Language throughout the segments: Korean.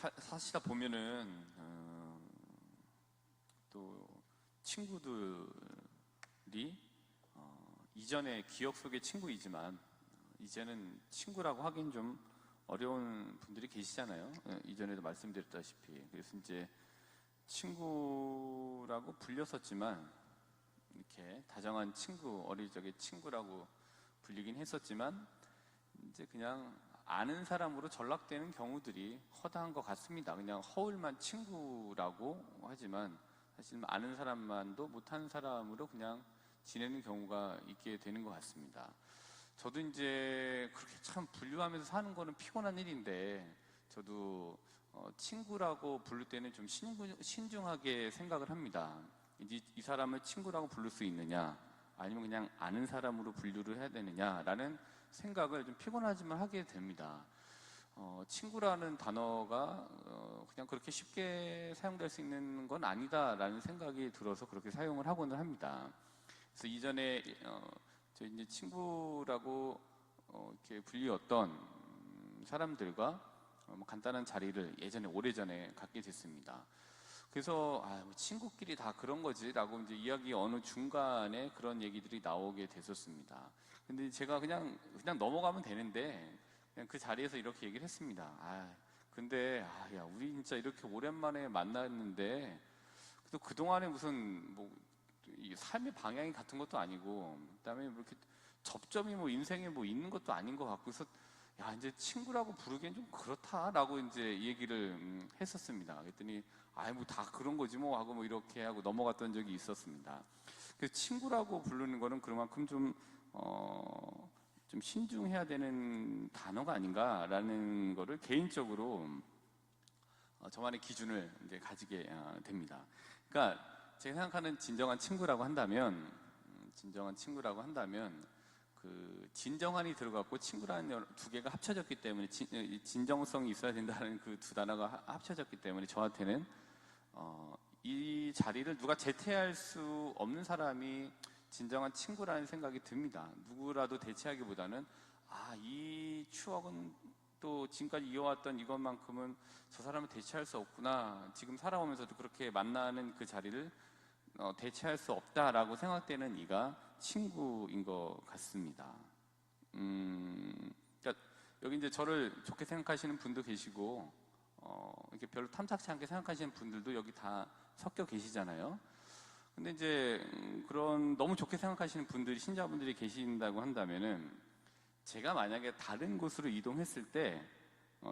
사시다 보면은 또 친구들이 이전에 기억 속의 친구이지만 이제는 친구라고 하긴 좀 어려운 분들이 계시잖아요. 이전에도 말씀드렸다시피. 그래서 이제 친구라고 불렸었지만 이렇게 다정한 친구, 어릴 적의 친구라고 불리긴 했었지만 이제 그냥 아는 사람으로 전락되는 경우들이 허다한 것 같습니다. 그냥 허울만 친구라고 하지만 사실 아는 사람만도 못하는 사람으로 그냥 지내는 경우가 있게 되는 것 같습니다. 저도 이제 그렇게 참 분류하면서 사는 거는 피곤한 일인데 저도 친구라고 부를 때는 좀 신중하게 생각을 합니다. 이 사람을 친구라고 부를 수 있느냐 아니면 그냥 아는 사람으로 분류를 해야 되느냐라는 생각을 좀 피곤하지만 하게 됩니다. 친구라는 단어가 그냥 그렇게 쉽게 사용될 수 있는 건 아니다라는 생각이 들어서 그렇게 사용을 하고는 합니다. 그래서 이전에 저 이제 친구라고 이렇게 불리웠던 사람들과 뭐 간단한 자리를 예전에 오래전에 갖게 됐습니다. 그래서 뭐 친구끼리 다 그런 거지라고 이제 이야기 어느 중간에 그런 얘기들이 나오게 됐었습니다. 근데 제가 그냥 넘어가면 되는데 그냥 그 자리에서 이렇게 얘기를 했습니다. 근데 야 우리 진짜 이렇게 오랜만에 만났는데 또 그동안에 무슨 뭐 이 삶의 방향이 같은 것도 아니고 그다음에 뭐 이렇게 접점이 뭐 인생에 뭐 있는 것도 아닌 것 같고서 야 이제 친구라고 부르기엔 좀 그렇다라고 이제 얘기를 했었습니다. 그랬더니 뭐 다 그런 거지 뭐 하고 뭐 이렇게 하고 넘어갔던 적이 있었습니다. 그래서 친구라고 부르는 거는 그만큼 좀 신중해야 되는 단어가 아닌가라는 거를 개인적으로 저만의 기준을 이제 가지게 됩니다. 그러니까 제가 생각하는 진정한 친구라고 한다면 그 진정한이 들어갔고 친구라는 두 개가 합쳐졌기 때문에 진정성이 있어야 된다는 그 두 단어가 합쳐졌기 때문에 저한테는 이 자리를 누가 대체할 수 없는 사람이 진정한 친구라는 생각이 듭니다. 누구라도 대체하기보다는 이 추억은 또 지금까지 이어왔던 이것만큼은 저 사람을 대체할 수 없구나. 지금 살아오면서도 그렇게 만나는 그 자리를 대체할 수 없다라고 생각되는 이가 친구인 것 같습니다. 그러니까 여기 이제 저를 좋게 생각하시는 분도 계시고, 이렇게 별로 탐탁치 않게 생각하시는 분들도 여기 다 섞여 계시잖아요. 근데 이제 그런 너무 좋게 생각하시는 분들이 신자분들이 계신다고 한다면은 제가 만약에 다른 곳으로 이동했을 때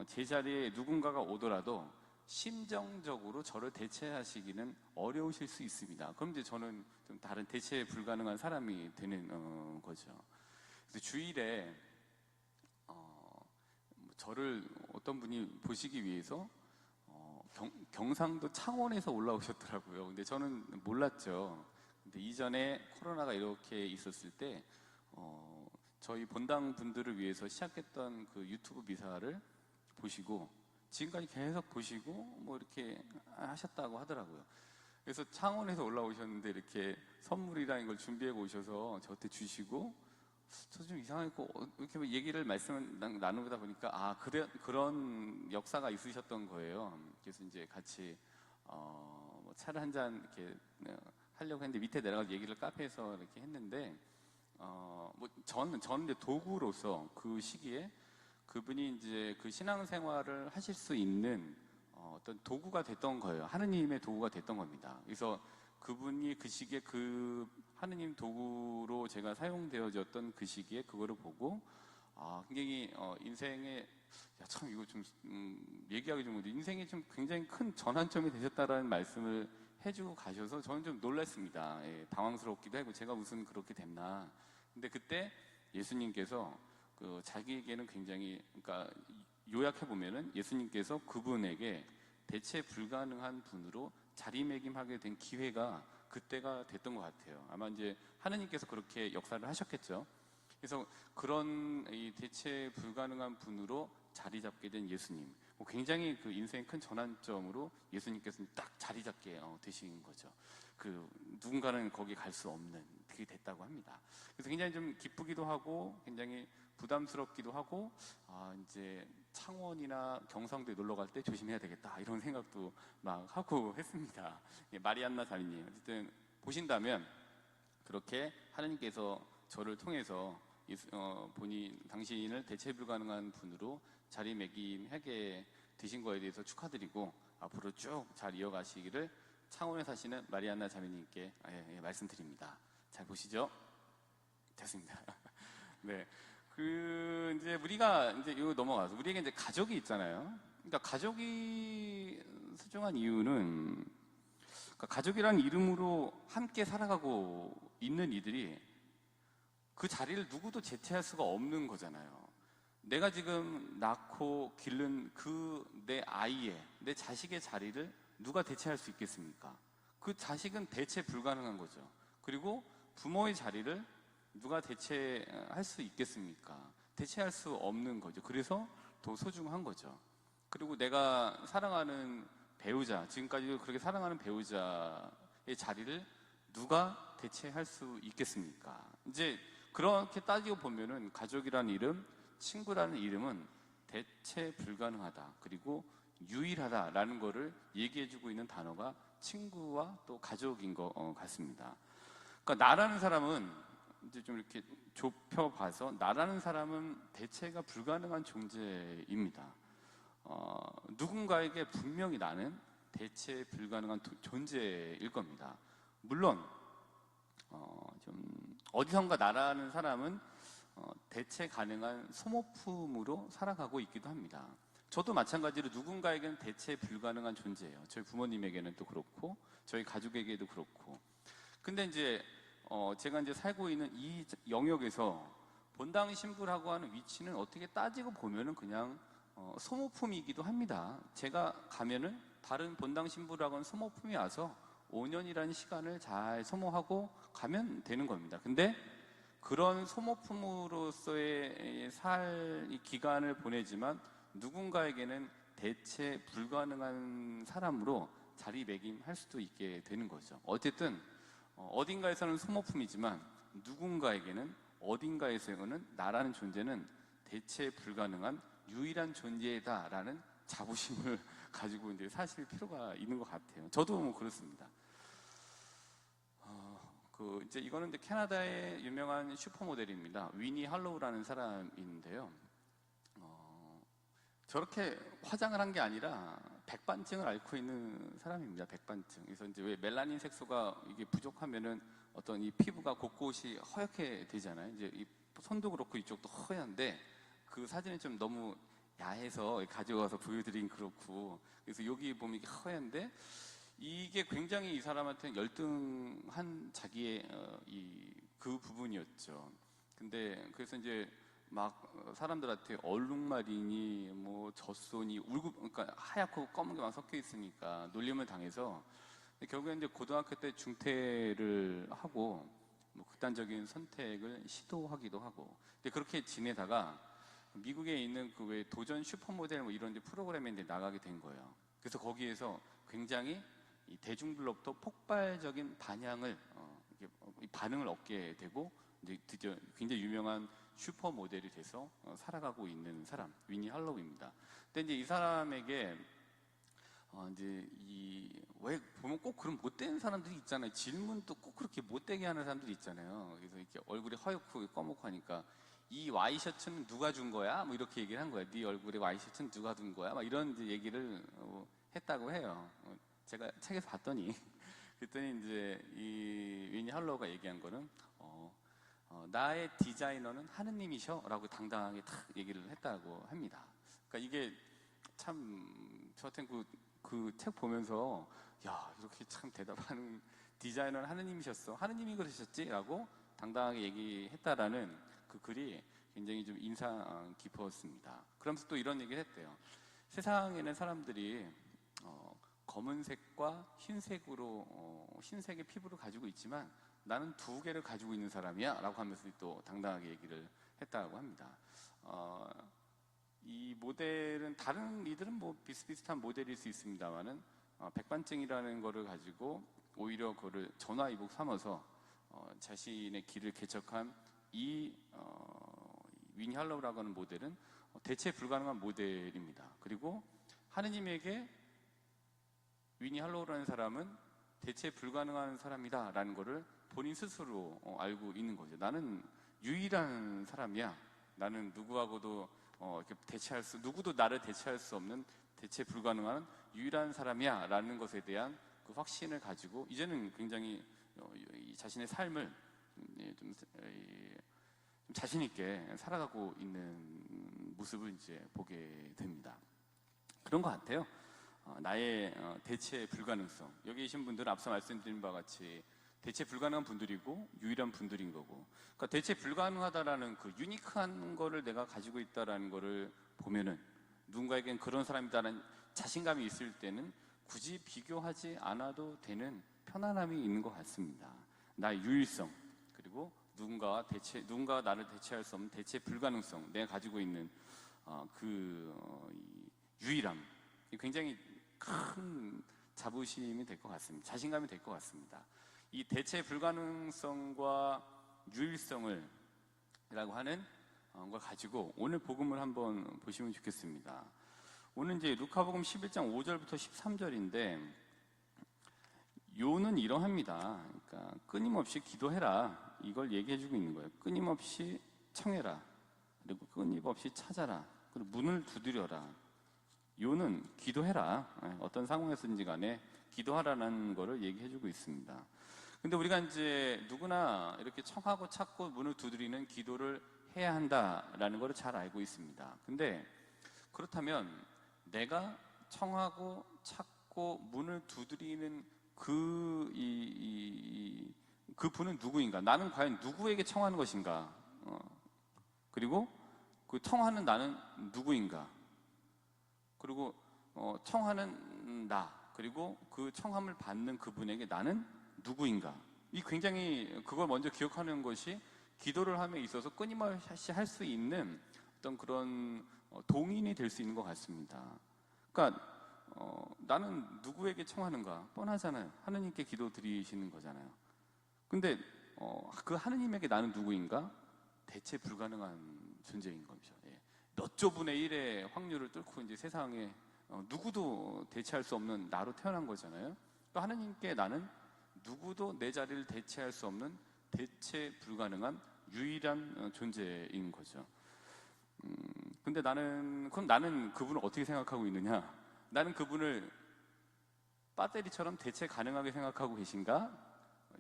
제 자리에 누군가가 오더라도 심정적으로 저를 대체하시기는 어려우실 수 있습니다. 그럼 이제 저는 좀 다른 대체 불가능한 사람이 되는 거죠. 그래서 주일에 저를 어떤 분이 보시기 위해서 경상도 창원에서 올라오셨더라고요. 근데 저는 몰랐죠. 근데 이전에 코로나가 이렇게 있었을 때 저희 본당 분들을 위해서 시작했던 그 유튜브 미사를 보시고 지금까지 계속 보시고 뭐 이렇게 하셨다고 하더라고요. 그래서 창원에서 올라오셨는데 이렇게 선물이라는 걸 준비해 오셔서 저한테 주시고 저 좀 이상하고 이렇게 얘기를 말씀을 나누다 보니까 그런 역사가 있으셨던 거예요. 그래서 이제 같이 뭐 차를 한 잔 이렇게 하려고 했는데 밑에 내려가서 얘기를 카페에서 이렇게 했는데 뭐 저는 이제 도구로서 그 시기에 그분이 이제 그 신앙생활을 하실 수 있는 어떤 도구가 됐던 거예요. 하느님의 도구가 됐던 겁니다. 그래서 그분이 그 시기에 그 하느님 도구로 제가 사용되어졌던 그 시기에 그거를 보고 굉장히 인생에 참 이거 좀 얘기하기 좀 그런데 인생에 좀 굉장히 큰 전환점이 되셨다라는 말씀을 해주고 가셔서 저는 좀 놀랐습니다. 당황스럽기도 하고 제가 무슨 그렇게 됐나. 근데 그때 예수님께서 자기에게는 굉장히 그러니까 요약해 보면은 예수님께서 그분에게 대체 불가능한 분으로 자리매김하게 된 기회가 그때가 됐던 것 같아요. 아마 이제 하느님께서 그렇게 역사를 하셨겠죠. 그래서 그런 이 대체 불가능한 분으로 자리 잡게 된 예수님. 굉장히 그 인생의 큰 전환점으로 예수님께서는 딱 자리 잡게 되신 거죠. 그 누군가는 거기 갈 수 없는 그게 됐다고 합니다. 그래서 굉장히 좀 기쁘기도 하고 굉장히 부담스럽기도 하고 이제 창원이나 경상도에 놀러 갈 때 조심해야 되겠다 이런 생각도 막 하고 했습니다. 마리안나 자매님 어쨌든 보신다면 그렇게 하나님께서 저를 통해서 당신을 대체 불가능한 분으로 자리매김하게 되신 거에 대해서 축하드리고 앞으로 쭉 잘 이어가시기를 창원에 사시는 마리안나 자매님께 말씀드립니다. 잘 보시죠. 됐습니다. 네. 이제 우리가 이제 이거 넘어가서 우리에게 이제 가족이 있잖아요. 그러니까 가족이 소중한 이유는 그러니까 가족이라는 이름으로 함께 살아가고 있는 이들이 그 자리를 누구도 대체할 수가 없는 거잖아요. 내가 지금 낳고 기른 내 아이의, 내 자식의 자리를 누가 대체할 수 있겠습니까? 그 자식은 대체 불가능한 거죠. 그리고 부모의 자리를 누가 대체할 수 있겠습니까? 대체할 수 없는 거죠. 그래서 더 소중한 거죠. 그리고 내가 사랑하는 배우자, 지금까지도 그렇게 사랑하는 배우자의 자리를 누가 대체할 수 있겠습니까? 이제 그렇게 따지고 보면은 가족이라는 이름, 친구라는 이름은 대체 불가능하다. 그리고 유일하다라는 거를 얘기해주고 있는 단어가 친구와 또 가족인 것 같습니다. 그러니까 나라는 사람은 이제 좀 이렇게 좁혀봐서 나라는 사람은 대체가 불가능한 존재입니다. 누군가에게 분명히 나는 대체 불가능한 존재일 겁니다. 물론 좀 어디선가 나라는 사람은 대체 가능한 소모품으로 살아가고 있기도 합니다. 저도 마찬가지로 누군가에게는 대체 불가능한 존재예요. 저희 부모님에게는 또 그렇고 저희 가족에게도 그렇고. 근데 이제 제가 이제 살고 있는 이 영역에서 본당 신부라고 하는 위치는 어떻게 따지고 보면은 그냥 소모품이기도 합니다. 제가 가면은 다른 본당 신부라고 하는 소모품이 와서 5년이라는 시간을 잘 소모하고 가면 되는 겁니다. 근데 그런 소모품으로서의 기간을 보내지만 누군가에게는 대체 불가능한 사람으로 자리매김할 수도 있게 되는 거죠. 어쨌든 어딘가에서는 소모품이지만 누군가에게는 어딘가에서는 나라는 존재는 대체 불가능한 유일한 존재다라는 자부심을 가지고 이제 사실 필요가 있는 것 같아요. 저도 뭐 그렇습니다. 이제 이거는 이제 캐나다의 유명한 슈퍼모델입니다. 위니 할로우라는 사람인데요. 저렇게 화장을 한 게 아니라 백반증을 앓고 있는 사람입니다. 백반증. 그래서 이제 왜 멜라닌 색소가 이게 부족하면은 어떤 이 피부가 곳곳이 허옇게 되잖아요. 이제 이 손도 그렇고 이쪽도 허연데 그 사진이 좀 너무 야해서 가져와서 보여드린 그렇고 그래서 여기 보면 이게 허연데 이게 굉장히 이 사람한테는 열등한 자기의 그 부분이었죠. 근데 그래서 이제 막 사람들한테 얼룩말이니 뭐 젖소니 그러니까 하얗고 검은 게 막 섞여 있으니까 놀림을 당해서 결국엔 이제 고등학교 때 중퇴를 하고 뭐 극단적인 선택을 시도하기도 하고 근데 그렇게 지내다가 미국에 있는 그 왜 도전 슈퍼모델 뭐 이런 데 프로그램에 이제 나가게 된 거예요. 그래서 거기에서 굉장히 이 대중들로부터 폭발적인 반응을 얻게 되고 이제 드디어 굉장히 유명한 슈퍼 모델이 돼서 살아가고 있는 사람 위니 할로우입니다. 근데 이제 이 사람에게 이제 왜 보면 꼭 그런 못된 사람들이 있잖아요. 질문도 꼭 그렇게 못되게 하는 사람들이 있잖아요. 그래서 이렇게 얼굴이 허옇고 검고 하니까 이 와이셔츠는 누가 준 거야? 뭐 이렇게 얘기를 한 거예요. 네 얼굴에 와이셔츠는 누가 준 거야? 막 이런 이제 얘기를 했다고 해요. 제가 책에서 봤더니 그랬더니 이제 이 위니 할로우가 얘기한 거는 나의 디자이너는 하느님이셔 라고 당당하게 탁 얘기를 했다고 합니다. 그러니까 이게 참 저한테는 그 책 보면서 야 이렇게 참 대답하는 디자이너는 하느님이셨어 하느님이 그러셨지 라고 당당하게 얘기했다라는 그 글이 굉장히 좀 인상 깊었습니다. 그러면서 또 이런 얘기를 했대요. 세상에는 사람들이 검은색과 흰색의 피부를 가지고 있지만 나는 두 개를 가지고 있는 사람이야 라고 하면서 또 당당하게 얘기를 했다고 합니다. 이 모델은 다른 이들은 뭐 비슷비슷한 모델일 수 있습니다만은 백반증이라는 거를 가지고 오히려 그거를 전화위복 삼아서 자신의 길을 개척한 이 위니 할로우라고 하는 모델은 대체 불가능한 모델입니다. 그리고 하느님에게 위니 할로우라는 사람은 대체 불가능한 사람이다 라는 거를 본인 스스로 알고 있는 거죠. 나는 유일한 사람이야. 나는 누구하고도 이렇게 누구도 나를 대체할 수 없는 대체 불가능한 유일한 사람이야 라는 것에 대한 그 확신을 가지고 이제는 굉장히 자신의 삶을 좀 자신 있게 살아가고 있는 모습을 이제 보게 됩니다. 그런 것 같아요. 나의 대체 불가능성. 여기 계신 분들은 앞서 말씀드린 바와 같이 대체 불가능한 분들이고 유일한 분들인 거고, 그러니까 대체 불가능하다라는 그 유니크한 거를 내가 가지고 있다라는 거를 보면은 누군가에겐 그런 사람이다라는 자신감이 있을 때는 굳이 비교하지 않아도 되는 편안함이 있는 것 같습니다. 나의 유일성, 그리고 누군가가 나를 대체할 수 없는 대체 불가능성, 내가 가지고 있는 유일함, 굉장히 큰 자부심이 될 것 같습니다. 자신감이 될 것 같습니다. 이 대체 불가능성과 유일성을 라고 하는 걸 가지고 오늘 복음을 한번 보시면 좋겠습니다. 오늘 이제 루카복음 11장 5절부터 13절인데 요는 이러합니다. 그러니까 끊임없이 기도해라, 이걸 얘기해주고 있는 거예요. 끊임없이 청해라, 그리고 끊임없이 찾아라, 그리고 문을 두드려라. 요는 기도해라. 어떤 상황에서든지 간에 기도하라는 거를 얘기해주고 있습니다. 근데 우리가 이제 누구나 이렇게 청하고 찾고 문을 두드리는 기도를 해야 한다라는 걸 잘 알고 있습니다. 근데 그렇다면 내가 청하고 찾고 문을 두드리는 그 분은 누구인가? 나는 과연 누구에게 청하는 것인가? 그리고 그 청하는 나는 누구인가? 그리고 청하는 나, 그리고 그 청함을 받는 그분에게 나는 누구인가? 이 굉장히 그걸 먼저 기억하는 것이 기도를 함에 있어서 끊임없이 할 수 있는 어떤 그런 동인이 될 수 있는 것 같습니다. 그러니까 나는 누구에게 청하는가? 뻔하잖아요. 하느님께 기도 드리시는 거잖아요. 근데 그 하느님에게 나는 누구인가? 대체 불가능한 존재인 거죠. 몇 조분의 1의 확률을 뚫고 이제 세상에 누구도 대체할 수 없는 나로 태어난 거잖아요. 또 하느님께 나는 누구도 내 자리를 대체할 수 없는 대체 불가능한 유일한 존재인 거죠. 근데 나는 그분을 어떻게 생각하고 있느냐? 나는 그분을 배터리처럼 대체 가능하게 생각하고 계신가?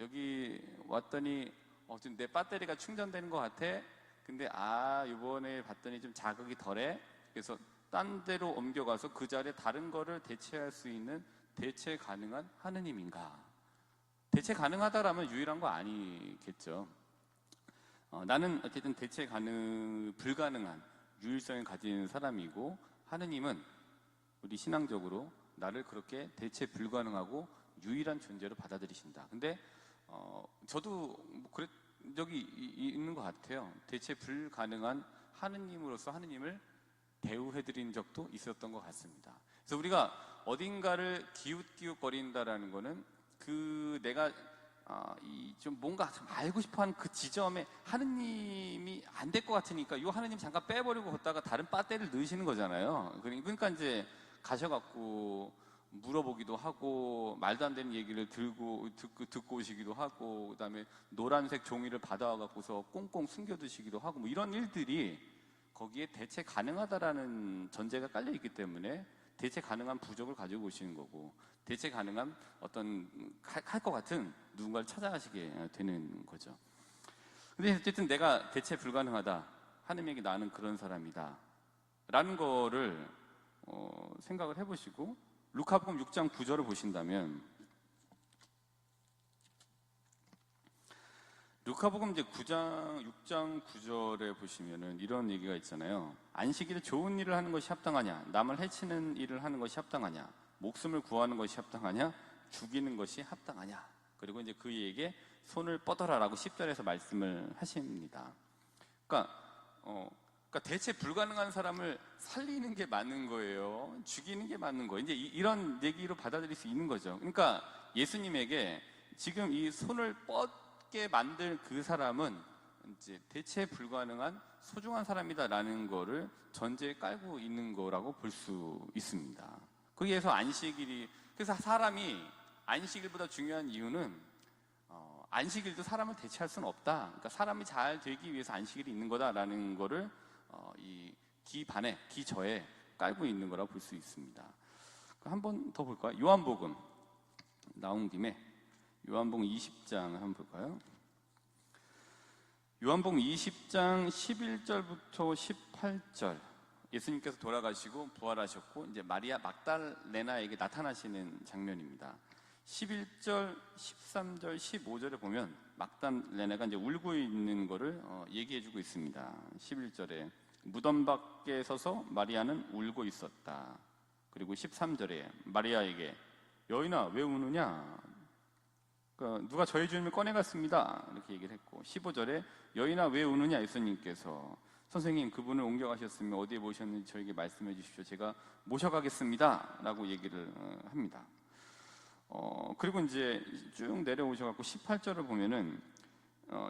여기 왔더니 지금 내 배터리가 충전되는 것 같아. 근데 이번에 봤더니 좀 자극이 덜해. 그래서 딴 데로 옮겨가서 그 자리에 다른 거를 대체할 수 있는 대체 가능한 하느님인가? 대체 가능하다라면 유일한 거 아니겠죠. 나는 어쨌든 불가능한 유일성을 가진 사람이고, 하느님은 우리 신앙적으로 나를 그렇게 대체 불가능하고 유일한 존재로 받아들이신다. 근데 저도 그런 적이 있는 것 같아요. 대체 불가능한 하느님으로서 하느님을 대우해드린 적도 있었던 것 같습니다. 그래서 우리가 어딘가를 기웃기웃거린다라는 거는 내가 좀 뭔가 좀 알고 싶어하는 그 지점에 하느님이 안 될 것 같으니까 이 하느님 잠깐 빼버리고 걷다가 다른 배터리를 넣으시는 거잖아요. 그러니까 이제 가셔갖고 물어보기도 하고 말도 안 되는 얘기를 듣고 오시기도 하고, 그다음에 노란색 종이를 받아와갖고서 꽁꽁 숨겨두시기도 하고, 뭐 이런 일들이 거기에 대체 가능하다라는 전제가 깔려 있기 때문에 대체 가능한 부족을 가지고 오시는 거고, 대체 가능한 어떤 할 것 같은 누군가를 찾아가시게 되는 거죠. 근데 어쨌든 내가 대체 불가능하다, 하느님에게 나는 그런 사람이다 라는 거를 생각을 해보시고, 루카복음 6장 9절을 보신다면, 루카복음 이제 6장 9절에 보시면은 이런 얘기가 있잖아요. 안식일에 좋은 일을 하는 것이 합당하냐? 남을 해치는 일을 하는 것이 합당하냐? 목숨을 구하는 것이 합당하냐? 죽이는 것이 합당하냐? 그리고 이제 그에게 손을 뻗어라라고 10절에서 말씀을 하십니다. 그러니까 그러니까 대체 불가능한 사람을 살리는 게 맞는 거예요. 죽이는 게 맞는 거예요. 이제 이런 얘기로 받아들일 수 있는 거죠. 그러니까 예수님에게 지금 이 손을 뻗게 만들 그 사람은 이제 대체 불가능한 소중한 사람이다라는 거를 전제에 깔고 있는 거라고 볼 수 있습니다. 거기에서 안식일이, 그래서 사람이 안식일보다 중요한 이유는 안식일도 사람을 대체할 수는 없다. 그러니까 사람이 잘 되기 위해서 안식일이 있는 거다라는 거를 이 기반에, 기저에 깔고 있는 거라고 볼 수 있습니다. 한 번 더 볼까요? 요한복음 나온 김에 요한복음 20장 한번 볼까요? 요한복음 20장 11절부터 18절, 예수님께서 돌아가시고 부활하셨고 이제 마리아 막달레나에게 나타나시는 장면입니다. 11절, 13절, 15절에 보면 막달레나가 이제 울고 있는 거를 얘기해주고 있습니다. 11절에 무덤 밖에 서서 마리아는 울고 있었다. 그리고 13절에 마리아에게 여인아 왜 우느냐? 그러니까 누가 저희 주님을 꺼내갔습니다. 이렇게 얘기를 했고, 15절에 여인아 왜 우느냐? 예수님께서 선생님 그분을 옮겨가셨으면 어디에 모셨는지 저에게 말씀해 주십시오. 제가 모셔가겠습니다. 라고 얘기를 합니다. 그리고 이제 쭉 내려오셔갖고 18절을 보면은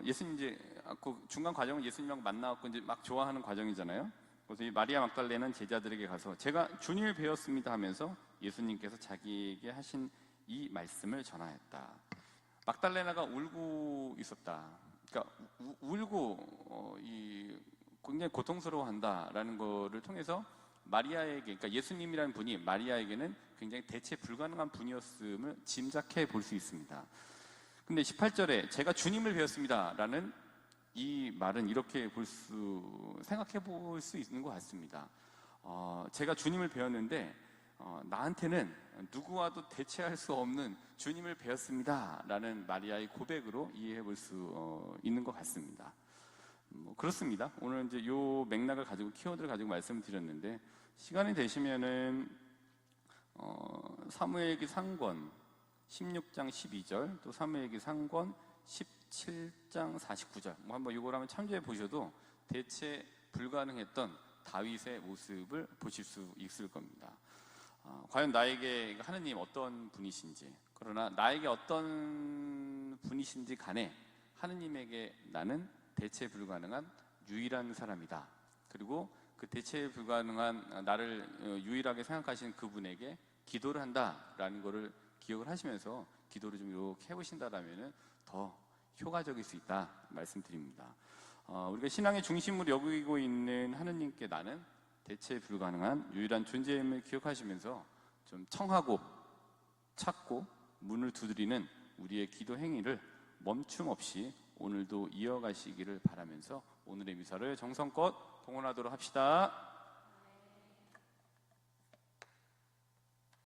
예수님 이제 그 중간 과정은 예수님하고 만나갖고 이제 막 좋아하는 과정이잖아요. 그래서 이 마리아 막달레는 제자들에게 가서 제가 주님을 배웠습니다 하면서 예수님께서 자기에게 하신 이 말씀을 전하였다. 막달레나가 울고 있었다. 그러니까 울고 굉장히 고통스러워한다라는 거를 통해서 마리아에게, 그러니까 예수님이라는 분이 마리아에게는 굉장히 대체 불가능한 분이었음을 짐작해 볼 수 있습니다. 근데 18절에 제가 주님을 배웠습니다 라는 이 말은 이렇게 생각해 볼 수 있는 것 같습니다. 제가 주님을 배웠는데 나한테는 누구와도 대체할 수 없는 주님을 배웠습니다 라는 마리아의 고백으로 이해해 볼 수 있는 것 같습니다. 그렇습니다. 오늘 이제 요 맥락을 가지고, 키워드를 가지고 말씀을 드렸는데, 시간이 되시면은 사무엘기 상권 16장 12절, 또 사무엘기 상권 17장 49절 한번 이걸 한번 참조해 보셔도 대체 불가능했던 다윗의 모습을 보실 수 있을 겁니다. 과연 나에게 하느님 어떤 분이신지, 그러나 나에게 어떤 분이신지 간에 하느님에게 나는 대체 불가능한 유일한 사람이다. 그리고 그 대체 불가능한 나를 유일하게 생각하시는 그분에게 기도를 한다라는 것을 기억을 하시면서 기도를 좀 이렇게 해보신다라면 더 효과적일 수 있다 말씀드립니다. 우리가 신앙의 중심으로 여기고 있는 하느님께 나는 대체 불가능한 유일한 존재임을 기억하시면서 좀 청하고 찾고 문을 두드리는 우리의 기도 행위를 멈춤 없이 오늘도 이어가시기를 바라면서 오늘의 미사를 정성껏 봉헌하도록 합시다.